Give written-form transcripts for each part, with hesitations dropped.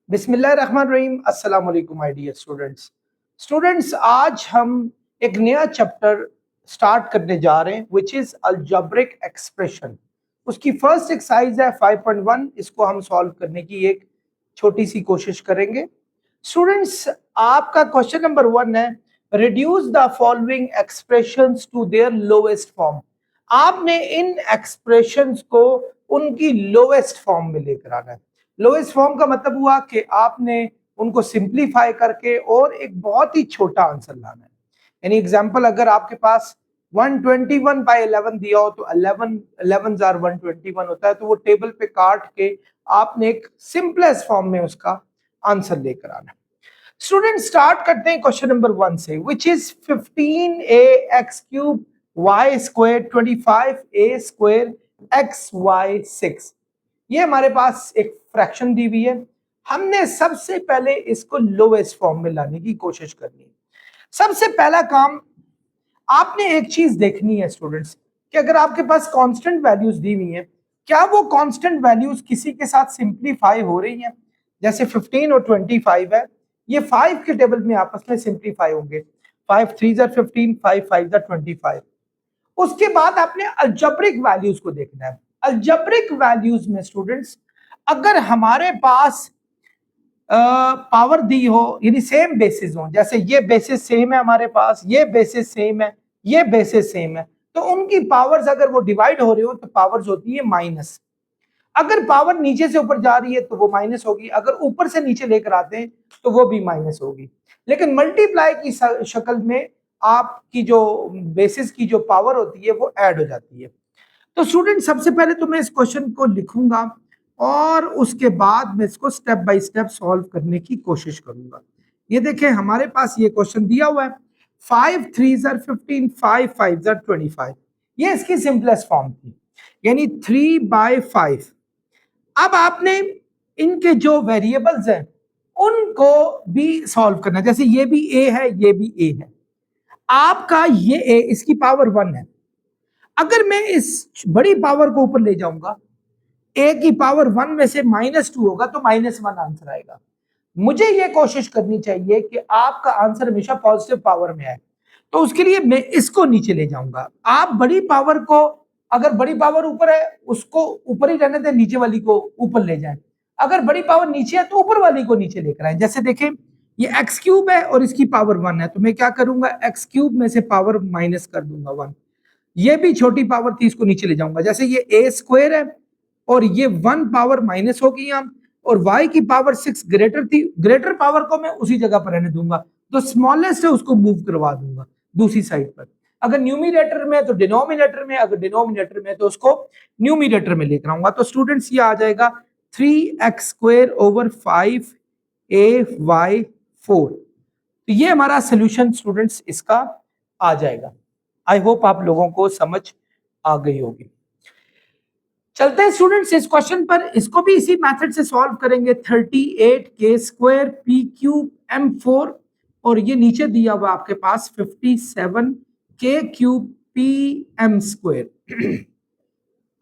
बिस्मिल्लाहिर्रहमानिर्रहीम। अस्सलाम वालेकुम माय डियर स्टूडेंट्स, आज हम एक नया चैप्टर स्टार्ट करने जा रहे हैं विच इज अलजेब्रिक एक्सप्रेशन। उसकी फर्स्ट एक्सरसाइज है 5.1। इसको हम सॉल्व करने की एक छोटी सी कोशिश करेंगे। स्टूडेंट्स, आपका क्वेश्चन नंबर 1 है reduce the following expressions to their lowest form. आपने इन एक्सप्रेशंस को उनकी लोएस्ट फॉर्म में लेकर आना है। लोएस्ट फॉर्म का मतलब हुआ कि आपने उनको सिंप्लीफाई करके और एक बहुत ही छोटा आंसर लाना है। यानी एग्जांपल, अगर आपके पास 121/11 दिया हो तो 11 आर 121 होता है, तो वो टेबल पे काट के आपने एक सिंपलेस्ट फॉर्म में उसका आंसर लेकर आना है। स्टूडेंट, स्टार्ट करते हैं क्वेश्चन नंबर 1 से which is 15a(x³ y² 25a² xy6। ये हमारे पास एक फ्रैक्शन दी हुई है। हमने सबसे पहले इसको लोएस्ट फॉर्म में लाने की कोशिश करनी है। सबसे पहला काम, आपने एक चीज देखनी है स्टूडेंट्स कि अगर आपके पास कांस्टेंट वैल्यूज दी हुई हैं, क्या वो कांस्टेंट वैल्यूज किसी के साथ सिंप्लीफाई हो रही हैं। जैसे 15 और 25 है, ये 5 के टेबल में आपस में सिंप्लीफाई होंगे। 5 3 आर 15, 5 5 आर 25। उसके बाद आपने अलजेब्रिक वैल्यूज को देखना है। अलजेब्रिक वैल्यूज में स्टूडेंट्स, अगर हमारे पास पावर दी हो, यानी सेम बेसिस हो, जैसे ये बेसिस सेम है हमारे पास, ये बेसिस सेम है, ये बेसिस सेम है, तो उनकी पावर्स अगर वो डिवाइड हो रही हो तो पावर्स होती है माइनस। अगर पावर नीचे से ऊपर जा रही है तो वो माइनस होगी, अगर ऊपर से नीचे लेकर आते हैं तो वो भी माइनस होगी। लेकिन मल्टीप्लाई की शक्ल में आपकी जो बेसिस की जो पावर होती है वो ऐड हो जाती है। तो स्टूडेंट, सबसे पहले तो मैं इस क्वेश्चन को लिखूंगा और उसके बाद मैं इसको स्टेप बाय स्टेप सॉल्व करने की कोशिश करूंगा। ये देखें, हमारे पास ये क्वेश्चन दिया हुआ है 5 3 आर 15, 5 5 आर 25। ये इसकी सिंपलेस्ट फॉर्म थी, यानी 3/5। अब आपने इनके जो वेरिएबल्स हैं उनको भी सॉल्व करना है। जैसे ये भी ए है, ये भी ए है, आपका ये ए, इसकी पावर 1 है। अगर मैं इस बड़ी पावर को ऊपर ले जाऊंगा, ए की पावर 1 में से -2 होगा तो -1 आंसर आएगा। मुझे ये कोशिश करनी चाहिए कि आपका आंसर हमेशा पॉजिटिव पावर में आए, तो उसके लिए मैं इसको नीचे ले जाऊंगा। आप बड़ी पावर को, अगर बड़ी पावर ऊपर है उसको ऊपर ही रहने दें, नीचे वाली को ऊपर ले जाएं। अगर बड़ी पावर नीचे है तो ऊपर वाली को नीचे लेकर आए। जैसे देखें, ये x³ है और इसकी पावर 1 है, तो मैं क्या करूंगा, x³ में से पावर माइनस कर दूंगा 1। ये भी छोटी पावर थी, इसको नीचे ले जाऊंगा। जैसे ये a² है और ये 1 पावर माइनस हो गई हम, और y की पावर 6 ग्रेटर थी, ग्रेटर पावर को मैं उसी जगह पर रहने दूंगा, तो स्मॉलेस्ट है उसको मूव करवा दूंगा दूसरी साइड पर। अगर न्यूमिनेटर में है तो डिनोमिनेटर में, अगर डिनोमिनेटर में है तो उसको न्यूमिनेटर में लेकर आऊंगा। तो स्टूडेंट्स, ये आ जाएगा 3x² / 5ay4। तो ये हमारा सोल्यूशन स्टूडेंट्स इसका आ जाएगा। आई होप आप लोगों को समझ आ गई होगी। चलते हैं स्टूडेंट्स इस क्वेश्चन पर, इसको भी इसी मेथड से सॉल्व करेंगे। 38k² p³ m4, और ये नीचे दिया हुआ आपके पास 57k³ pm²।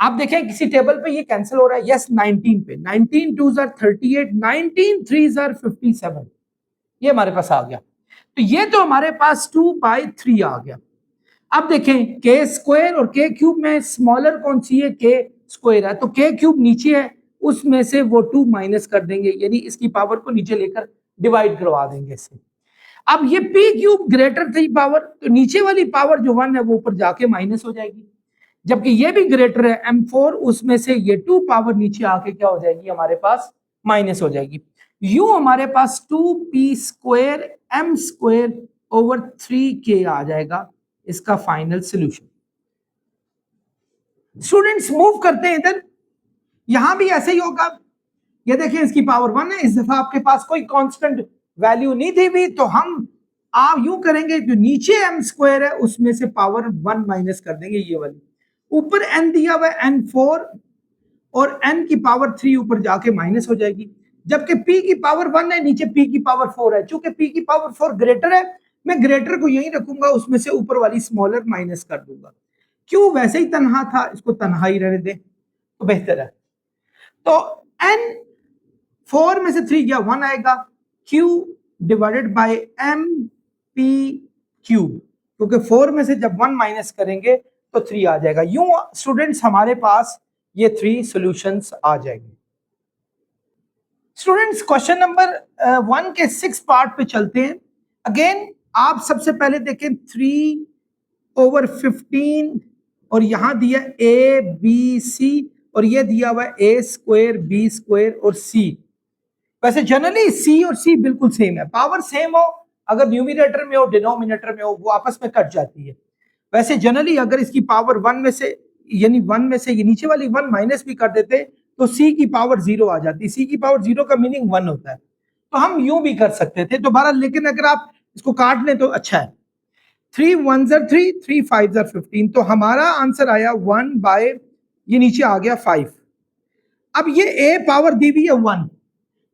आप देखें किसी टेबल पे ये कैंसिल हो रहा है, यस 19 पे, 19 2s आर 38, 19 3s आर 57, ये हमारे पास आ गया। तो ये तो हमारे पास 2/3 आ गया। अब देखें k² और k³ में स्मॉलर कौन सी है, k² है, तो k³ नीचे है, उसमें से वो 2 माइनस कर देंगे, यानी इसकी पावर को नीचे लेकर डिवाइड करवा देंगे इससे। अब ये p³ ग्रेटर थी पावर, तो नीचे वाली पावर जो 1 है वो ऊपर जाके माइनस हो जाएगी, जबकि ये भी ग्रेटर है m4, उसमें से ये 2 पावर नीचे आके क्या हो जाएगी, हमारे पास माइनस हो जाएगी। यूं हमारे पास 2p² m² / 3k आ जाएगा इसका फाइनल सॉल्यूशन। स्टूडेंट्स, मूव करते हैं इधर, यहां भी ऐसे ही होगा। ये देखिए, इसकी पावर 1 है, इस दफा आपके पास कोई कांस्टेंट वैल्यू नहीं दी हुई, तो हम आप यूं करेंगे, जो नीचे m² है उसमें से पावर 1 माइनस कर देंगे, ये वाली। ऊपर n दिया हुआ है n4, और n की पावर 3 ऊपर जाके माइनस हो जाएगी, जबकि p की पावर 1 है, नीचे p की पावर 4 है। चूंकि p की पावर 4 ग्रेटर है, मैं ग्रेटर को यहीं रखूंगा, उसमें से ऊपर वाली स्मॉलर माइनस कर दूंगा। क्यों, वैसे ही तनहा था, इसको तनहा ही रहने दें तो बेहतर है। तो n 4 में से 3 गया 1 आएगा, Q divided by M P cube, क्योंकि 4 में से जब 1 माइनस करेंगे तो 3 आ जाएगा। यूं स्टूडेंट्स हमारे पास ये 3 सॉल्यूशंस आ जाएंगे। स्टूडेंट्स क्वेश्चन नंबर 1 के 6 पार्ट पे चलते हैं। अगेन आप सबसे पहले देखें 3/15 और यहां दिया ए बी सी और ये दिया हुआ ए स्क्वायर बी स्क्वायर और सी। वैसे जनरली सी और सी बिल्कुल सेम है, पावर सेम हो, अगर न्यूमिनेटर में हो डिनोमिनेटर में हो वो आपस में कट जाती है। वैसे जनरली अगर इसकी पावर 1 में से यानी 1 में से ये नीचे वाली 1 माइनस भी कर देते तो सी की पावर 0 आ जाती। सी की पावर 0 का मीनिंग 1 होता है, तो हम यूं भी कर सकते थे दोबारा, लेकिन अगर आप इसको काट लें तो अच्छा है। 3 1 3 3 5 15, तो हमारा आंसर आया 1 बाय ये नीचे आ गया 5। अब ये ए पावर दी हुई है 1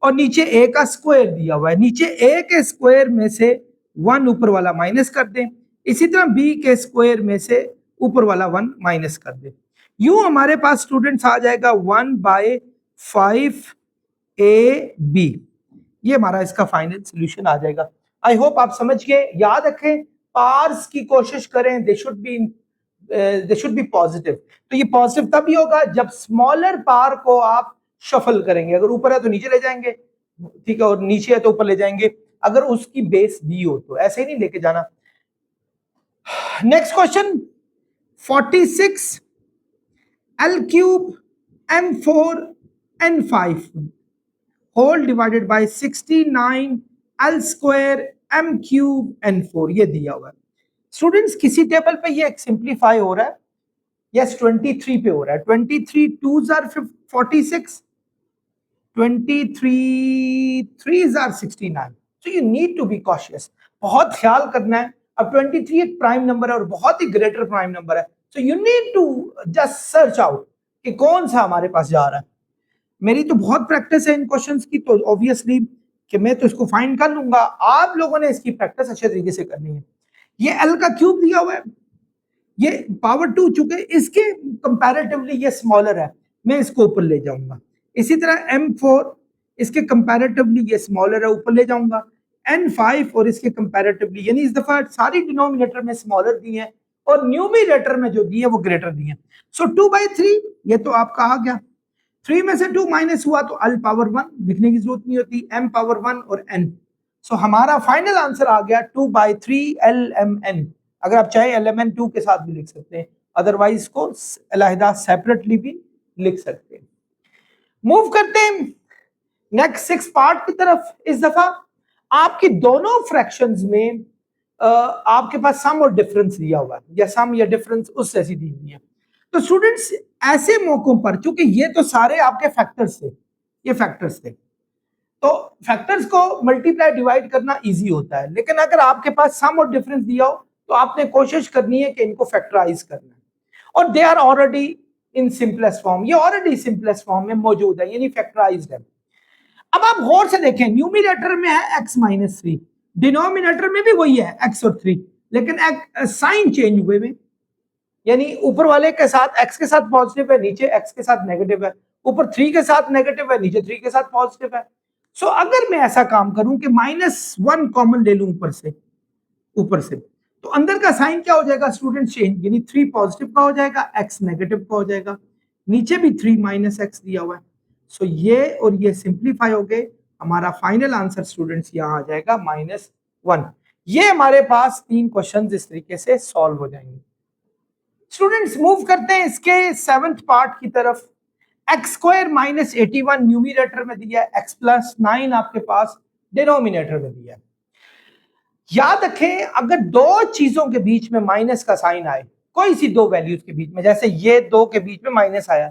और नीचे ए का स्क्वायर दिया हुआ है, नीचे ए के स्क्वायर में से 1 ऊपर वाला माइनस कर दें, इसी तरह बी के स्क्वायर में से ऊपर वाला 1 माइनस कर दें। यूं हमारे पास स्टूडेंट्स आ जाएगा 1 बाय 5 ए बी, ये हमारा इसका फाइनल सॉल्यूशन आ जाएगा। आई होप आप समझ गए। याद रखें पार्स की कोशिश करें, दे शुड बी पॉजिटिव। तो ये पॉजिटिव तभी होगा जब स्मॉलर पार को आप शफल करेंगे, अगर ऊपर है तो नीचे ले जाएंगे, ठीक है, और नीचे है तो ऊपर ले जाएंगे, अगर उसकी बेस दी हो तो ऐसे ही नहीं लेके जाना। Next question 46 L cube M4 N5 whole divided by 69 L square M cube N4 ये दिया हुआ है। स्टूडेंट्स किसी टेबल पे ये सिंप्लीफाई हो रहा है, यस 23 पे हो रहा है। 23 2s are 46, 23 3s are 69, so you need to be cautious, बहुत ख्याल करना है। अब 23 एक प्राइम नंबर है और बहुत ही ग्रेटर प्राइम नंबर है, so you need to just search out कि कौन सा हमारे पास जा रहा है। मेरी तो बहुत प्रैक्टिस है इन क्वेश्चंस की, तो ऑब्वियसली कि मैं तो इसको फाइंड कर लूंगा, आप लोगों ने इसकी प्रैक्टिस अच्छे तरीके से करनी है। ये L का क्यूब दिया हुआ है, ये पावर 2, चूंकि इसके कंपैरेटिवली ये स्मॉलर है, मैं इसको ऊपर ले जाऊंगा। इसी तरह M4 इसके कंपैरेटिवली ये स्मॉलर है, ऊपर ले जाऊंगा। N5 और इसके कंपैरेटिवली, यानी इस दफा सारी डिनोमिनेटर में स्मॉलर दी है और न्यूमिनेटर में जो दी है वो ग्रेटर दी है। सो 2/3 ये तो आपका आ गया। 3 में से 2 माइनस हुआ तो L पावर 1 लिखने की जरूरत नहीं होती, M पावर 1 और N। सो हमारा फाइनल आंसर आ गया 2/3 LMN। अगर आप चाहे LMN2 के साथ भी लिख सकते हैं, अदरवाइज इसको अलहदा सेपरेटली भी लिख सकते हैं। मूव करते हैं नेक्स्ट 6 पार्ट की तरफ। इस दफा आपकी दोनों फ्रैक्शंस में आपके पास सम और डिफरेंस दिया हुआ है, या सम या डिफरेंस उस जैसी दी हुई है। तो स्टूडेंट्स ऐसे मौकों पर, क्योंकि ये तो सारे आपके फैक्टर्स थे, ये फैक्टर्स थे, तो फैक्टर्स को मल्टीप्लाई डिवाइड करना इजी होता है, लेकिन अगर आपके पास सम और डिफरेंस दिया हो तो आपने कोशिश करनी है कि इनको फैक्टराइज करना है, और they are already in simplest form, ये ऑलरेडी सिंपलेस्ट फॉर्म में मौजूद है, यानी फैक्टराइज्ड है। अब आप गौर से देखें, न्यूमिनेटर में है x-3, डिनोमिनेटर में भी वही है x और 3, लेकिन साइन चेंज हुए में, यानी ऊपर वाले के साथ x के साथ पॉजिटिव है, नीचे x के साथ नेगेटिव है, ऊपर 3 के साथ नेगेटिव है, नीचे 3 के साथ पॉजिटिव है। सो अगर मैं ऐसा काम करूं कि -1 कॉमन ले लूं ऊपर से, तो अंदर का साइन क्या हो जाएगा स्टूडेंट? चेंज, यानी 3 पॉजिटिव का हो जाएगा, x नेगेटिव का हो जाएगा, नीचे भी 3 माइनस x दिया हुआ है। सो ये और ये सिंप्लीफाई हो गए, हमारा फाइनल आंसर स्टूडेंट्स यहां आ जाएगा -1। ये हमारे पास 3 क्वेश्चंस इस तरीके से सॉल्व हो जाएंगे। स्टूडेंट्स मूव करते हैं इसके 7th पार्ट की तरफ। x² - 81 न्यूमिनेटर में दिया है, x + 9 आपके पास डिनोमिनेटर में दिया है। याद रखें अगर दो चीजों के बीच में माइनस का साइन आए, कोई सी दो वैल्यूज के बीच में, जैसे ये दो के बीच में माइनस आया,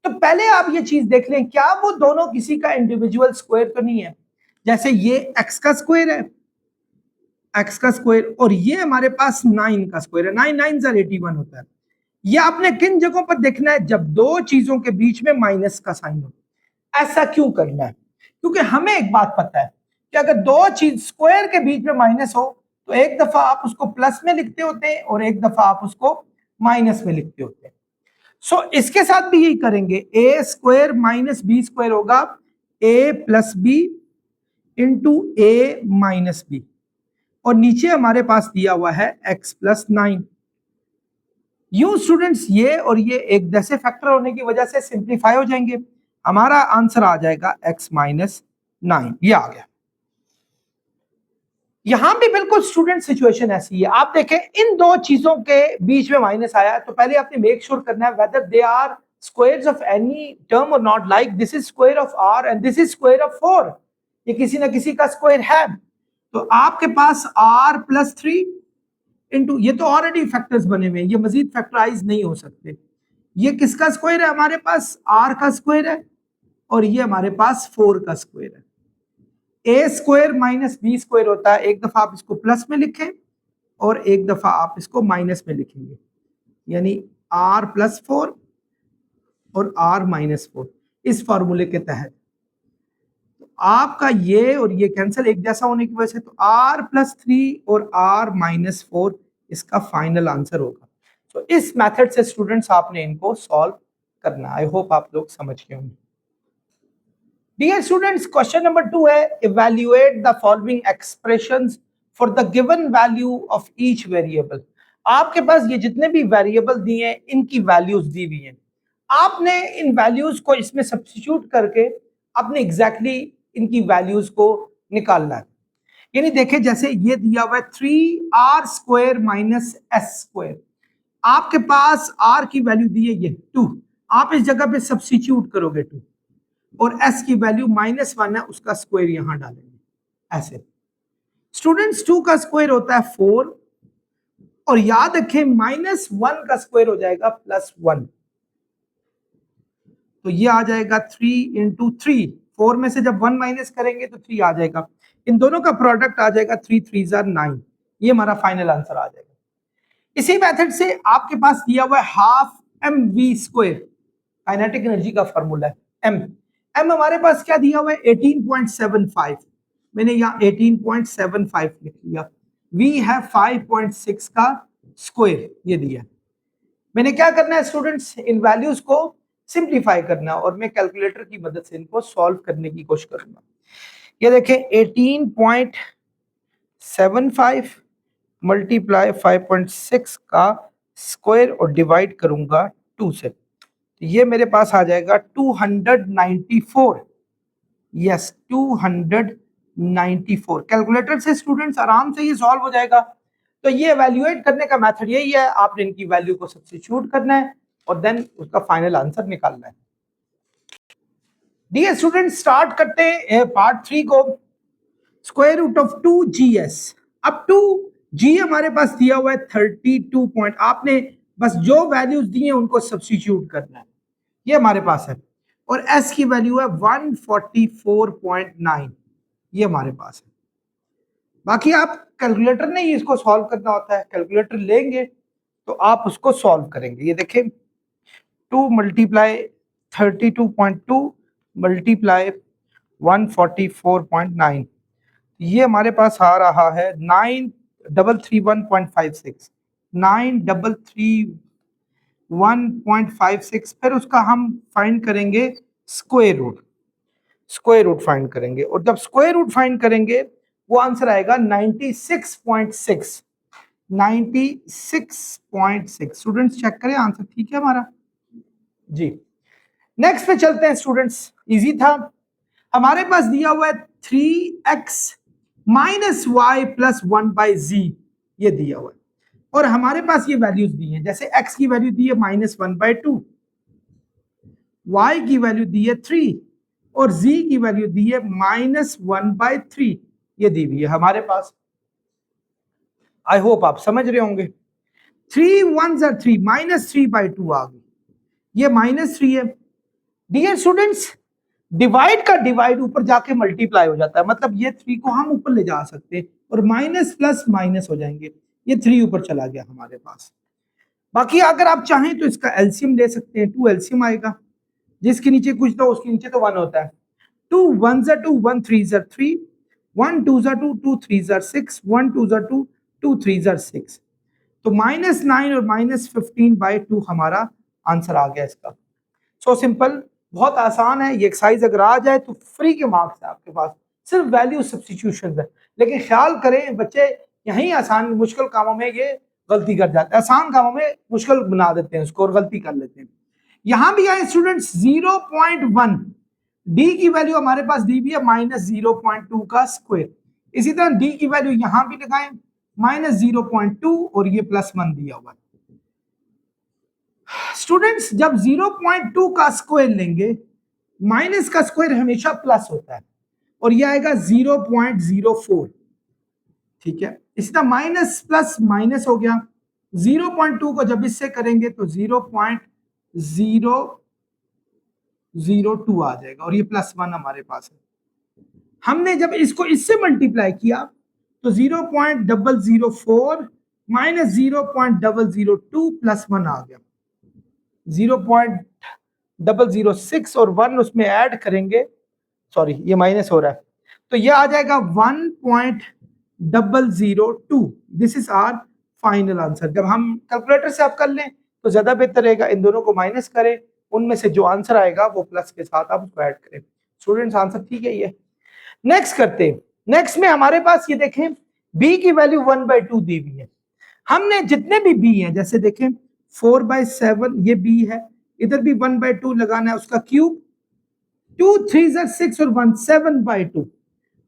तो पहले आप ये चीज देख लें क्या वो दोनों किसी का इंडिविजुअल स्क्वायर तो नहीं है। जैसे ये x का स्क्वायर है, x का स्क्वायर, और ये हमारे पास 9 का स्क्वायर है, 9 9 81 होता है। ये आपने किन जगहों पर देखना है? जब दो चीजों के बीच में माइनस का साइन हो। ऐसा क्यों करना है? क्योंकि हमें एक बात पता है कि अगर दो चीज स्क्वायर के बीच में माइनस हो तो एक दफा आप उसको प्लस में लिखते होते हैं और एक दफा आप उसको माइनस में लिखते होते हैं। सो इसके साथ भी यही करेंगे, a² - b² होगा a plus B into A minus B, और नीचे हमारे पास दिया हुआ है x प्लस 9। यू स्टूडेंट्स ये और ये एक जैसे फैक्टर होने की वजह से सिंप्लीफाई हो जाएंगे, हमारा आंसर आ जाएगा x माइनस 9, ये आ गया। यहां भी बिल्कुल स्टूडेंट सिचुएशन ऐसी है, आप देखें इन दो चीजों के बीच में माइनस आया, तो पहले आपने मेक श्योर करना है whether they are squares of any term or not, like this is square of r and this is square of 4, ये किसी ना किसी का स्क्वायर है। तो आपके पास r प्लस 3 इंटू, ये तो ऑलरेडी फैक्टर्स बने हुए हैं, ये मजीद फैक्टराइज नहीं हो सकते। ये किसका स्क्वायर है, हमारे पास r का स्क्वायर है, और ये हमारे पास 4 का स्क्वायर है। ए स्क्वायर माइनस बी स्क्वायर होता है, एक दफा आप इसको प्लस में लिखें और एक दफा आप इसको माइनस में लिखेंगे, यानी r प्लस 4 और r माइनस 4 इस फॉर्मूले के तहत। तो आपका ये और ये कैंसिल एक जैसा होने की वजह से, तो r प्लस 3 और r माइनस 4 इसका फाइनल आंसर होगा। तो इस मेथड से स्टूडेंट्स आपने इनको सॉल्व करना। आई होप आप लोग समझ गए होंगे। डियर स्टूडेंट्स, क्वेश्चन नंबर 2 है, evaluate the following expressions for the given value of each variable. आपके पास ये जितने भी वेरिएबल दिए हैं इनकी वैल्यूज दी हुई हैं, आपने इन वैल्यूज को इसमें सब्स्टिट्यूट करके आपने एग्जैक्टली इनकी वैल्यूज को निकालना है। यानी देखें जैसे ये दिया हुआ है 3r square minus S square, आपके पास r की वैल्यू दी है ये 2, आप इस जगह पे सब्स्टिट्यूट करोगे 2, और s की वैल्यू -1 है, उसका स्क्वायर यहां डालेंगे ऐसे। स्टूडेंट्स 2 का स्क्वायर होता है 4, और याद रखें -1 का स्क्वायर हो जाएगा +1, तो ये आ जाएगा 3 इंटू 3, 4 में से जब 1 माइनस करेंगे तो 3 आ जाएगा, इन दोनों का प्रोडक्ट आ जाएगा 3 3 9, ये हमारा फाइनल आंसर आ जाएगा। इसी मेथड से आपके पास दिया हुआ है half mv square, kinetic energy का फॉर्मूला है m हमारे पास क्या दिया हुआ है 18.75, मैंने यहाँ 18.75 लिख लिया, v है 5.6 का स्क्वायर ये दिया। मैंने क्या करना है स्टूडेंट्स, इन वैल्यूज को सिंप्लीफाई करना, और मैं कैलकुलेटर की मदद से इनको सॉल्व करने की कोशिश करूंगा। ये देखें 18.75 मल्टीप्लाई 5.6 का स्क्वायर और डिवाइड करूंगा 2 से, तो ये मेरे पास आ जाएगा 294, यस 294। कैलकुलेटर से स्टूडेंट्स आराम से ये सॉल्व हो जाएगा। तो ये एवेल्युएट करने का मेथड यही है, आपने इनकी वैल्यू को सब्स्टिट्यूट करना है और देन उसका फाइनल आंसर निकालना है। डियर स्टूडेंट, स्टार्ट करते हैं पार्ट 3 को। स्क्वायर रूट ऑफ 2gs, अब 2g हमारे पास दिया हुआ है 32 पॉइंट, आपने बस जो वैल्यूज दी हैं उनको सब्स्टिट्यूट करना है, ये हमारे पास है, और s की वैल्यू है 144.9, ये हमारे पास है। बाकी आप कैलकुलेटर ने ही इसको सॉल्व करना होता है, कैलकुलेटर लेंगे तो आप उसको सॉल्व करेंगे। ये देखें 2 मल्टीप्लाई 32.2 मल्टीप्लाई 144.9, ये हमारे पास आ रहा है 9331.56, 9331.56, फिर उसका हम फाइंड करेंगे स्क्वायर रूट, फाइंड करेंगे, और जब स्क्वायर रूट फाइंड करेंगे वो आंसर आएगा 96.6, 96.6। स्टूडेंट्स चेक करें आंसर ठीक है हमारा जी। नेक्स्ट पे चलते हैं स्टूडेंट्स, इजी था। हमारे पास दिया हुआ है 3x minus Y plus 1/z, ये दिया हुआ है, और हमारे पास ये वैल्यूज दी हैं, जैसे x की वैल्यू दी है -1/2, y की वैल्यू दी है 3, और z की वैल्यू दी है -1/3, ये दी हुई है हमारे पास। आई होप आप समझ रहे होंगे। 3 1s are 3, -3/2 आ गई, ये -3 है। डियर स्टूडेंट्स, डिवाइड का डिवाइड ऊपर जाके मल्टीप्लाई हो जाता है, मतलब ये 3 को हम ऊपर ले जा सकते हैं और माइनस प्लस माइनस हो जाएंगे, ये 3 ऊपर चला गया हमारे पास। बाकी अगर आप चाहें तो इसका एलसीएम ले सकते हैं, 2 एलसीएम आएगा, जिसके नीचे कुछ तो उसके नीचे तो 1 होता है। 2 1s are 2, 1 3s are 3, 1 2s are 2, 2 3s are 6, 1 2s are 2, 2 3s are 6, तो -9 और -15/2 हमारा आंसर आ गया इसका। सो सिंपल, बहुत आसान है ये एक्सरसाइज, अगर आ जाए तो फ्री के मार्क्स है आपके पास, सिर्फ वैल्यू सब्स्टिट्यूशन है। लेकिन ख्याल करें बच्चे यहीं आसान मुश्किल कामों में ये गलती कर जाते हैं, आसान कामों में मुश्किल बना देते हैं उसको और गलती कर लेते हैं। यहां भी आए स्टूडेंट्स 0.1, डी की वैल्यू हमारे पास दी हुई है -0.2 का स्क्वायर। इसी तरह डी की वैल्यू यहां भी लगाएं -0.2 और ये +1 दिया हुआ है। स्टूडेंट्स जब 0.2 का स्क्वायर लेंगे, माइनस का स्क्वायर हमेशा प्लस होता है और ये आएगा 0.04, ठीक है। इसी तरह माइनस प्लस माइनस हो गया, 0.2 को जब इससे करेंगे तो 0.002 आ जाएगा और ये +1 हमारे पास है। हमने जब इसको इससे मल्टीप्लाई किया तो 0.004 माइनस 0.002 +1 आ गया, 0.006 और 1 उसमें ऐड करेंगे, सॉरी ये माइनस हो रहा है, तो ये आ जाएगा 1.002। This is our final answer. जब हम कैलकुलेटर से आप कर लें तो ज्यादा बेहतर रहेगा, इन दोनों को माइनस करें, उनमें से जो आंसर आएगा वो प्लस के साथ आप उसको ऐड करें। स्टूडेंट्स आंसर ठीक है ये। नेक्स्ट करते हैं। नेक्स्ट में हमारे पास ये देखें b की वैल्यू 1/2 दी हुई है। हमने जितने भी b हैं, जैसे देखें 4/7 ये b है, इधर भी 1/2 लगाना है, उसका क्यूब, 2 3 6 और 1 7/2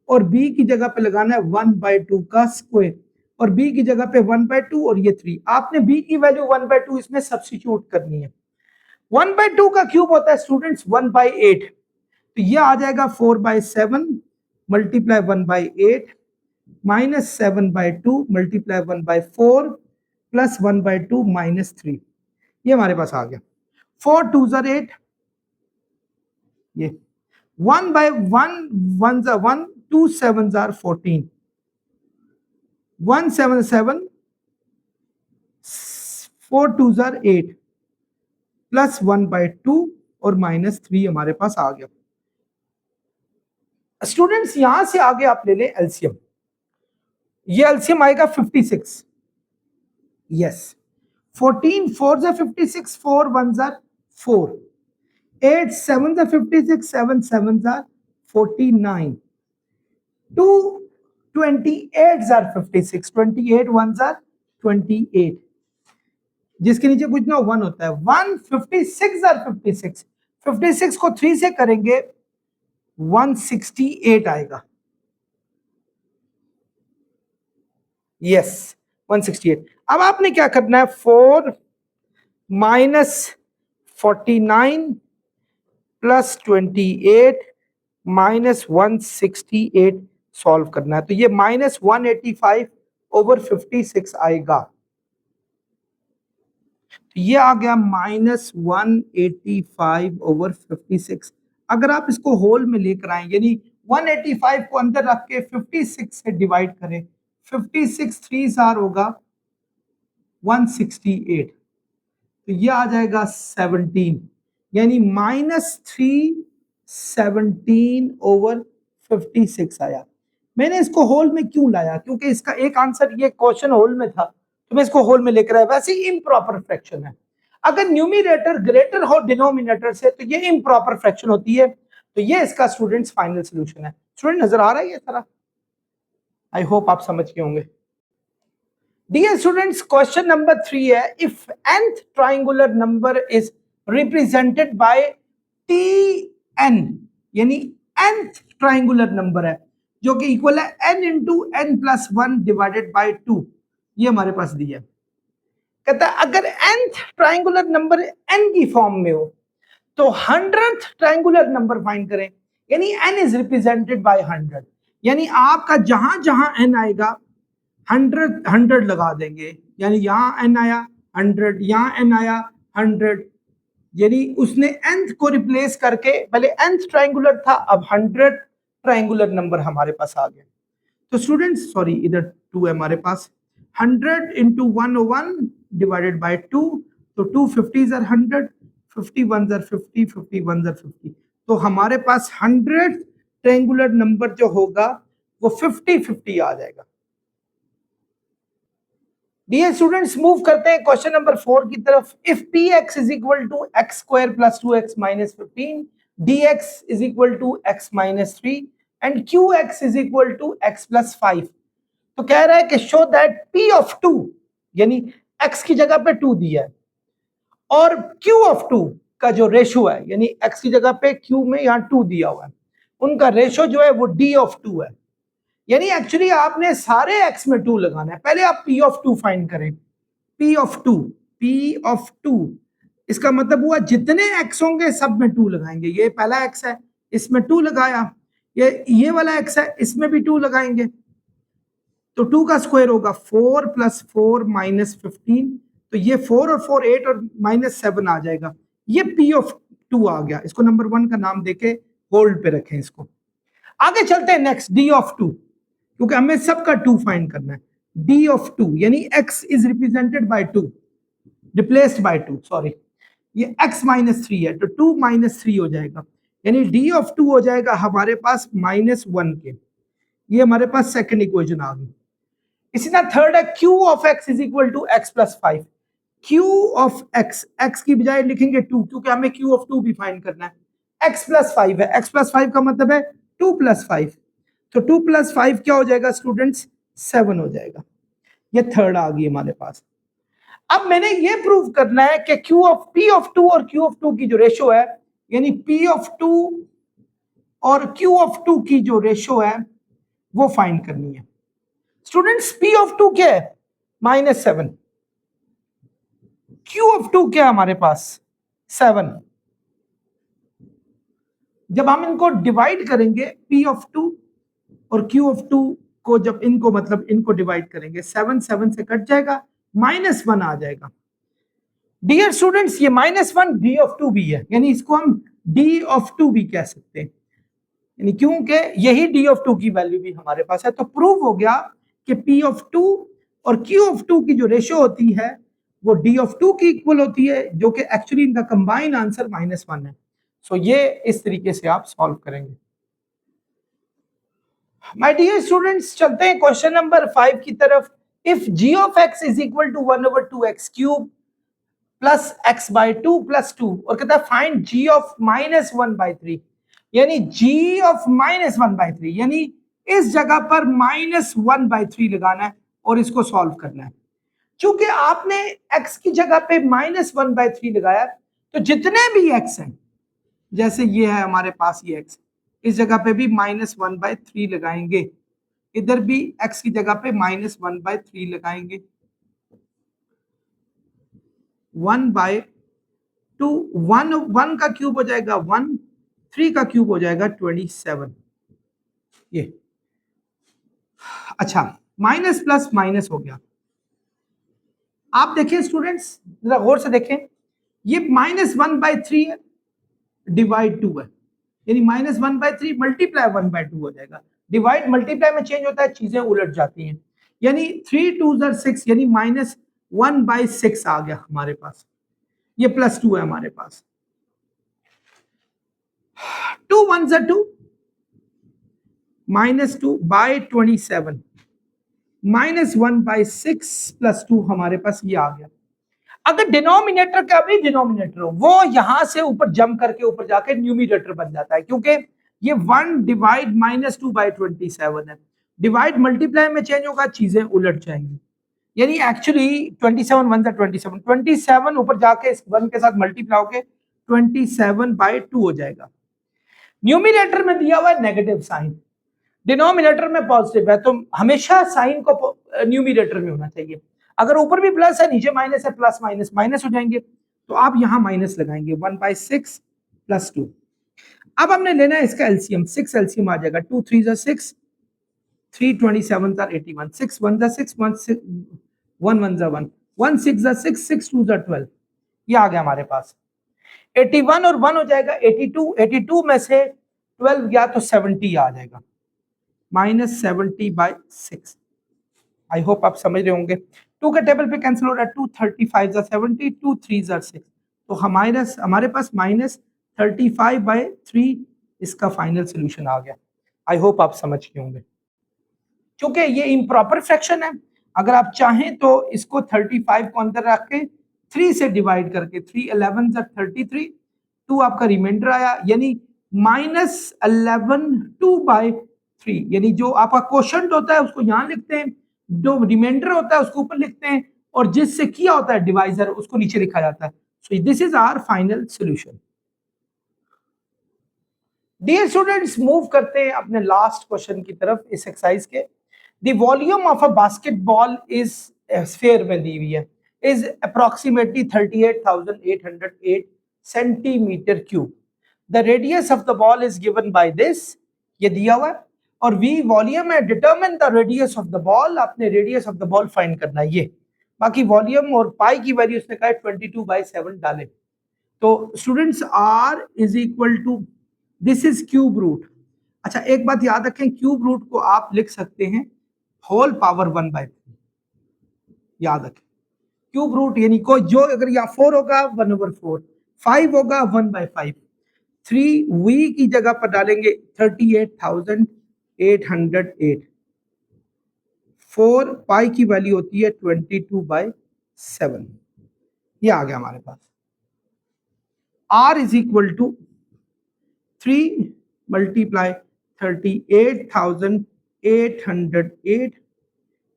और b की जगह पे लगाना है 1/2 का स्क्वायर और b की जगह पे 1/2 और ये 3। आपने b की वैल्यू 1/2 इसमें सब्स्टिट्यूट करनी है। 1/2 का क्यूब होता है स्टूडेंट्स 1/8, तो ये आ जाएगा 4/7 multiply 1/8 minus 7/2 multiply 1/4 plus 1/2 minus 3, ये हमारे पास आ गया। 4 2 8, ये 1/1 1 1 2 7 14, 1 7 7 4 2 8 प्लस 1/2 और माइनस 3 हमारे पास आ गया। स्टूडेंट्स यहां से आगे आप ले लें एलसीएम, ये एलसीएम आएगा 56, यस 14 4 56, 4 1 4, 8 7 56, 7 7 49, 2 28 56, 28 1 28, जिसके नीचे कुछ ना 1 होता है। 1 56 56, 56 को 3 से करेंगे 168 आएगा, यस 168। अब आपने क्या करना है, 4 माइनस 49 प्लस 28 माइनस 168 सॉल्व करना है, तो ये माइनस 185 ओवर 56 आएगा, तो ये आ गया माइनस 185 ओवर 56। अगर आप इसको होल में लेकर आए, यानी 185 को अंदर रख के 56 से डिवाइड करें, 56 3 सार होगा 168, तो ये आ जाएगा 17, यानी -317 ओवर 56 आया। मैंने इसको होल में क्यों लाया, क्योंकि इसका एक आंसर ये क्वेश्चन होल में था, तो मैं इसको होल में लेकर आया। वैसे ही इम्प्रॉपर फ्रैक्शन है, अगर न्यूमरेटर ग्रेटर हो डिनोमिनेटर से तो ये इम्प्रॉपर फ्रैक्शन होती है, तो ये इसका स्टूडेंट्स फाइनल सॉल्यूशन है। स्टूडेंट नजर आ रहा है ये सारा, आई होप आप समझ गए होंगे। Dear students, question number 3 है, if nth triangular number is represented by Tn, यानी nth triangular number है जो कि इक्वल है n into n plus 1 divided by 2, ये हमारे पास दिया है। कहता है अगर nth ट्राइंगुलर नंबर n की फॉर्म में हो तो 100th ट्राइंगुलर नंबर फाइंड करें, यानी n इज रिप्रेजेंटेड बाय 100, यानी आपका जहां जहां n आएगा 100 लगा देंगे, यानी यहां n आया 100, यहां n आया 100, यानी उसने nth को रिप्लेस करके, पहले nth ट्राइंगुलर था, अब 100 ट्राइंगुलर नंबर हमारे पास आ गया। तो स्टूडेंट्स सॉरी इधर 2 है हमारे पास, 100 इंटू 101 डिवाइडेड बाय 2, तो 2 50 are 100, 51 are 50, 51 are 50, तो हमारे पास 100 ट्रायंगुलर नंबर जो होगा वो 50 50 आ जाएगा। डियर स्टूडेंट्स मूव करते हैं क्वेश्चन नंबर 4 की तरफ। If P X is equal to X square plus 2x minus 15, dx is equal to x minus 3 and Q X is equal to x plus 5। तो कह रहा है कि शो दैट p ऑफ 2 यानी x की जगह पे 2 दिया है और q ऑफ 2 का जो रेशो है यानी x की जगह पे q में यहां 2 दिया हुआ है, उनका रेशो जो है वो d ऑफ 2 है। यानी एक्चुअली आपने सारे x में 2 लगाना है। पहले आप p ऑफ 2 फाइंड करें। p ऑफ 2, p ऑफ 2 इसका मतलब हुआ जितने x होंगे सब में 2 लगाएंगे। ये पहला x है, इसमें 2 लगाया। ये वाला x है, इसमें भी 2 लगाएंगे। तो 2 का स्क्वायर होगा 4 प्लस 4 माइनस 15। तो ये 4 और 4 8 और माइनस 7 आ जाएगा। ये p ऑफ 2 आ गया। इसको नंबर 1 का नाम देके होल्ड पे रखें इसको। आगे चलते हैं नेक्स्ट, d ऑफ 2, क्योंकि हमें सबका 2 फाइंड करना है। d ऑफ 2 यानी x is represented by 2, replaced by 2, sorry, ये x माइनस 3 है तो 2 माइनस 3 हो जाएगा। यानी d ऑफ 2 हो जाएगा हमारे पास माइनस 1 के। ये हमारे पास सेकंड इक्वेशन आ गई। इसी तरह थर्ड है q of x is equal to x plus 5। q of x की बजाय लिखेंगे 2 क्योंकि हमें q ऑफ 2 भी फाइंड करना है। x प्लस 5 है, x प्लस 5 का मतलब है 2 प्लस 5। तो 2 प्लस 5 क्या हो जाएगा स्टूडेंट्स? 7 हो जाएगा। ये थर्ड आ गई हमारे पास। अब मैंने ये प्रूव करना है कि q ऑफ p ऑफ 2 और q ऑफ 2 की जो रेशो है यानी p ऑफ 2 और q ऑफ 2 की जो रेशो है वो फाइंड करनी है। स्टूडेंट्स p ऑफ 2 क्या है? माइनस 7। q ऑफ 2 क्या है हमारे पास? 7। जब हम इनको डिवाइड करेंगे p ऑफ 2 और q ऑफ 2 को, जब इनको मतलब इनको डिवाइड करेंगे 7 7 से कट जाएगा, माइनस 1 आ जाएगा। डियर स्टूडेंट्स ये माइनस 1 d ऑफ 2 भी है, यानी इसको हम d ऑफ 2 भी कह सकते हैं, यानी क्योंकि यही d ऑफ 2 की वैल्यू भी हमारे पास है। तो प्रूव हो गया कि p ऑफ 2 और q ऑफ 2 की जो रेशो होती है वो d ऑफ 2 की इक्वल होती है, जो कि एक्चुअली इनका कंबाइंड आंसर माइनस 1 है। सो ये इस तरीके से आप सॉल्व करेंगे। माय डियर स्टूडेंट्स चलते हैं क्वेश्चन नंबर 5 की तरफ। If g of x is equal to 1/2x cube plus x by 2 plus 2 और कहता है फाइंड g ऑफ माइनस 1/3, यानी g ऑफ माइनस 1/3, यानी इस जगह पर माइनस 1/3 लगाना है और इसको सॉल्व करना है। चूंकि आपने x की जगह पे माइनस 1/3 लगाया तो जितने भी x हैं, जैसे ये है हमारे पास ये x, इस जगह पे भी माइनस 1/3 लगाएंगे, इधर भी x की जगह पे माइनस 1/3 लगाएंगे। 1/2, 1 का क्यूब हो जाएगा 1, 3 का क्यूब हो जाएगा 27। ये अच्छा, माइनस प्लस माइनस हो गया। आप देखिए स्टूडेंट्स जरा गौर से देखें, ये माइनस 1/3 है डिवाइड 2 है, यानी माइनस 1/3 मल्टीप्लाई 1/2 हो जाएगा। डिवाइड मल्टीप्लाई में चेंज होता है, चीजें उलट जाती हैं। यानी 3 2 6 यानी माइनस 1/6 आ गया हमारे पास। ये प्लस 2 है हमारे पास। 2 1 2 माइनस 2 बाई 27 माइनस 1/6 प्लस 2 हमारे पास ये आ गया। अगर डिनोमिनेटर का भी डिनोमिनेटर हो वो यहां से ऊपर जंप करके ऊपर जाके न्यूमिनेटर बन जाता है, क्योंकि ये 1 डिवाइड माइनस 2/27 है। डिवाइड मल्टीप्लाई में चेंज होगा, चीजें उलट जाएंगी। यानी एक्चुअली 27 1 27, 27 ऊपर जाके इस 1 के साथ मल्टीप्लाई होके 27/2 हो जाएगा। न्यूमिनेटर में दिया हुआ है नेगेटिव साइन, डिनोमिनेटर में पॉजिटिव है, तो हमेशा साइन को न्यूमिनेटर में होना चाहिए। अगर ऊपर भी प्लस है नीचे माइनस है, प्लस माइनस माइनस हो जाएंगे, तो आप यहां माइनस लगाएंगे 1/6 प्लस 2। अब हमने लेना है इसका एलसीएम, 6 एलसीएम आ जाएगा, 2 3 6, 3 27 81, 6 1 6 1 1 1 1 1 6 6 6 2 12, ये आ गया हमारे पास। 81 और 1 हो जाएगा 82, 82 में से 12 गया तो 70 आ जाएगा, माइनस 70/6। आई होप आप समझ रहे होंगे। 2 के टेबल पे कैंसिल हो रहा है, 2 35 70, 2 3 6, तो हमारे पास माइनस 35/3 इसका फाइनल सोल्यूशन आ गया। आई होप आप समझ गए होंगे। क्योंकि ये इम्प्रॉपर फ्रैक्शन है, अगर आप चाहें तो इसको 35 को अंदर रख के 3 से डिवाइड करके 3 11 33 2 आपका रिमाइंडर आया, यानी -11 2/3, यानी जो आपका क्वोशंट होता है उसको यहाँ लिखते हैं, जो रिमाइंडर होता है उसको ऊपर लिखते हैं, और जिससे किया होता है डिवाइजर उसको नीचे लिखा जाता है। So this is our final solution. Dear students, move करते हैं अपने लास्ट क्वेश्चन की तरफ इस एक्सरसाइज के। The volume of a basketball is sphere में दी हुई है, is approximately 38,808 centimetre cube. The radius of the ball is given by this, ये दिया हुआ है, और वी वॉल्यूम है, determine the radius of the ball, अपने radius of the ball find करना है ये। बाकी वॉल्यूम और पाई की वैल्यू उसने कहा है 22/7 डालें। तो students R is equal to, this is cube root. अच्छा एक बात याद रखें, क्यूब रूट को आप लिख सकते हैं होल पावर 1/3, याद रखें। क्यूब रूट यानी कोई जो अगर यहाँ 4 होगा 1/4, 5 होगा 1/5, 3 वी की जगह पर डालेंगे 38,808, 4 पाई की वैल्यू होती है 22/7, ये आ गया हमारे पास। R is equal to 3 multiply 38,808,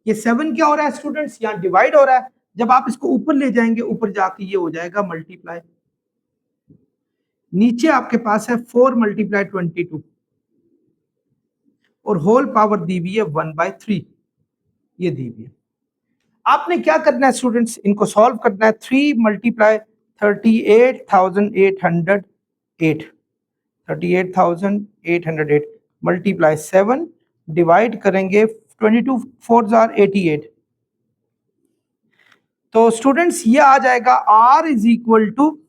ये 7 क्या हो रहा है स्टूडेंट्स, यहाँ डिवाइड हो रहा है, जब आप इसको ऊपर ले जाएंगे ऊपर जाके ये हो जाएगा मल्टीप्लाई, नीचे आपके पास है 4 मल्टीप्लाई 22 और होल पावर दी हुई है 1/3, ये दी हुई है। आपने क्या करना है स्टूडेंट्स, इनको सॉल्व करना है। 3 मल्टीप्लाई 38,808 मल्टीप्लाई 7 डिवाइड करेंगे 22 4 जार 88, तो स्टूडेंट्स ये आ जाएगा R इज इक्वल टू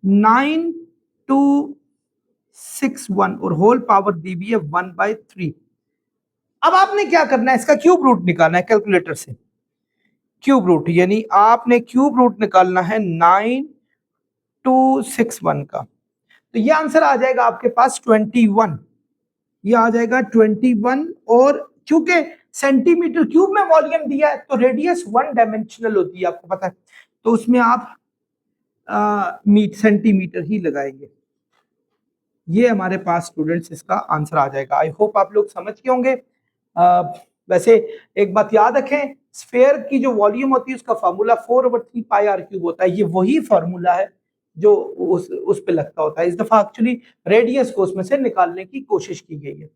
9261 और होल पावर दी हुई है 1/3। अब आपने क्या करना है, इसका क्यूब रूट निकालना है कैलकुलेटर से। क्यूब रूट यानी आपने क्यूब रूट निकालना है 9261 का, तो ये आंसर आ जाएगा आपके पास 21, ये आ जाएगा 21। और क्योंकि सेंटीमीटर क्यूब में वॉल्यूम दिया है तो रेडियस 1 डायमेंशनल होती है, आपको पता है, तो उसमें आप सेंटीमीटर ही लगाएंगे। ये हमारे पास स्टूडेंट्स इसका आंसर आ जाएगा। आई होप आप लोग समझ गए होंगे। वैसे एक बात याद रखें, स्फीयर की जो वॉल्यूम होती है उसका फार्मूला 4/3 पाई आर क्यूब होता है, ये वही फार्मूला है जो उस पे लगता होता है। इस दफा एक्चुअली रेडियस को उसमें से निकालने की कोशिश की गई है।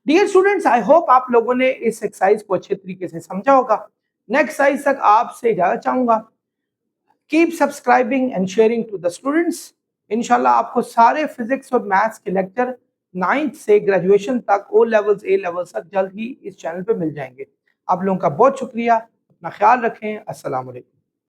डियर स्टूडेंट्स, आई होप आप लोगों ने इस एक्सरसाइज को अच्छे तरीके से समझा होगा। नेक्स्ट एक्सरसाइज तक आपसे इजाजत चाहूंगा। Keep subscribing and sharing to the students. इंशाल्लाह आपको सारे फिजिक्स और मैथ्स के लेक्चर 9th से ग्रेजुएशन तक, ओ लेवल्स ए लेवल्स तक जल्द ही इस चैनल पे मिल जाएंगे। आप लोगों का बहुत शुक्रिया, अपना ख्याल रखें। अस्सलाम वालेकुम।